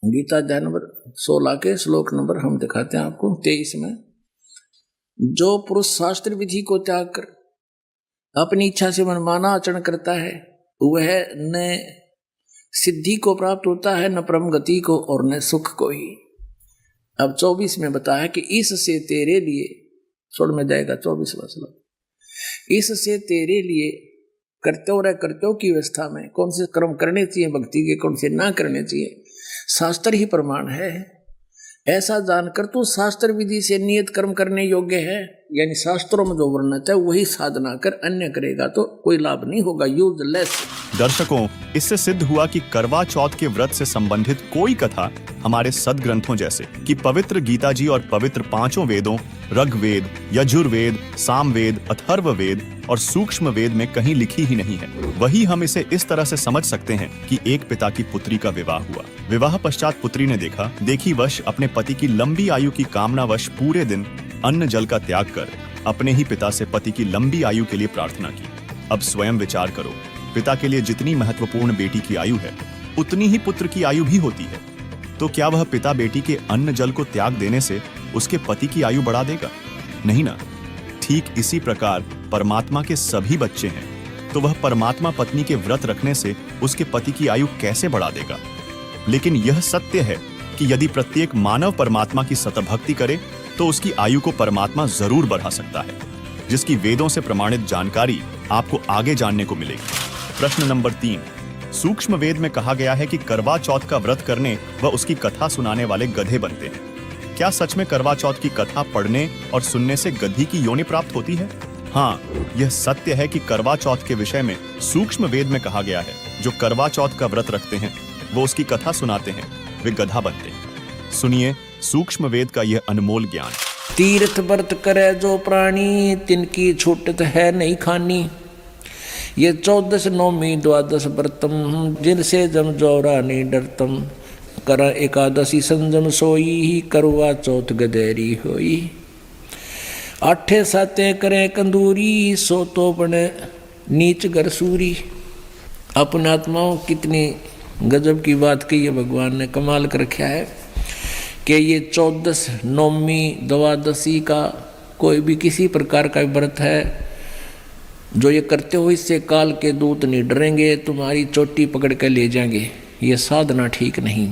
गीता अध्याय नंबर 16 के श्लोक नंबर हम दिखाते हैं आपको 23 में। जो पुरुष शास्त्र विधि को त्याग कर अपनी इच्छा से मनमाना आचरण करता है वह न सिद्धि को प्राप्त होता है, न परम गति को और न सुख को ही। अब 24 में बताया कि इससे तेरे लिए, छोड़ में जाएगा 24वां श्लोक, इससे तेरे लिए कर्तव्य की व्यवस्था में कौन से कर्म करने चाहिए भक्ति के, कौन से ना करने चाहिए, शास्त्र ही प्रमाण है। ऐसा जानकर तो शास्त्र विधि से नियत कर्म करने योग्य है, यानी शास्त्रों में जो वर्णित है वही साधना कर अन्य करेगा तो कोई लाभ नहीं होगा, यूजलेस। दर्शकों, इससे सिद्ध हुआ कि करवा चौथ के व्रत से संबंधित कोई कथा हमारे सदग्रंथों जैसे कि पवित्र गीता जी और पवित्र पांचों वेदों ऋग्वेद, यजुर्वेद, सामवेद, अथर्ववेद और सूक्ष्म वेद में कहीं लिखी ही नहीं है। वही हम इसे इस तरह से समझ सकते हैं कि एक पिता की पुत्री का विवाह हुआ। विवाह पश्चात पुत्री ने देखी वश अपने पति की लंबी आयु की कामना वश पूरे दिन अन्न जल का त्याग कर अपने ही पिता से पति की लंबी आयु के लिए प्रार्थना की। अब स्वयं विचार करो, पिता के लिए जितनी महत्वपूर्ण बेटी की आयु है उतनी ही पुत्र की आयु भी होती है। तो क्या वह पिता बेटी के अन्न जल को त्याग देने से उसके पति की आयु बढ़ा देगा? नहीं ना। ठीक इसी प्रकार परमात्मा के सभी बच्चे हैं, तो वह परमात्मा पत्नी के व्रत रखने से उसके पति की आयु कैसे बढ़ा देगा? लेकिन यह सत्य है कि यदि प्रत्येक मानव परमात्मा की सतभक्ति करे तो उसकी आयु को परमात्मा जरूर बढ़ा सकता है, जिसकी वेदों से प्रमाणित जानकारी आपको आगे जानने को मिलेगी। प्रश्न नंबर 3, सूक्ष्म वेद में कहा गया है कि करवा चौथ का व्रत करने व उसकी कथा सुनाने वाले गधे बनते हैं। क्या सच में करवा चौथ की कथा पढ़ने और सुनने से गधी की योनि प्राप्त होती है? हाँ, यह सत्य है कि करवा चौथ के विषय में सूक्ष्म वेद में कहा गया है, जो करवा चौथ का व्रत रखते हैं वो उसकी कथा सुनाते हैं, वे गधा बनते हैं। सुनिए सूक्ष्म वेद का यह अनमोल ज्ञान। तीर्थ व्रत करे जो प्राणी, तिनकी छूटत है नहीं खानी। ये 14 नौमी 12 व्रतम, जिनसे जम जोरा नहीं डरतम। कर एकादशी संजम सोई, करवा चौथ गदेरी होई। 8 साते करे कंदूरी, सो तो बने नीच गरसूरी। अपने आत्माओं कितनी गजब की बात की है, भगवान ने कमाल कर रखा है कि ये 14 नौमी 12 का कोई भी किसी प्रकार का व्रत है जो ये करते हो, इससे काल के दूत नहीं डरेंगे, तुम्हारी चोटी पकड़ कर ले जाएंगे। ये साधना ठीक नहीं।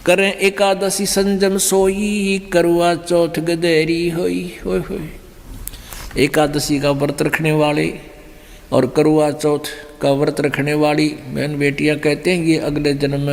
करें एकादशी संजम सोई, करवा चौथ गदेरी होई। होय होय। एकादशी का व्रत रखने वाले और करवा चौथ का व्रत रखने वाली बहन बेटियां कहते हैं ये अगले जन्म में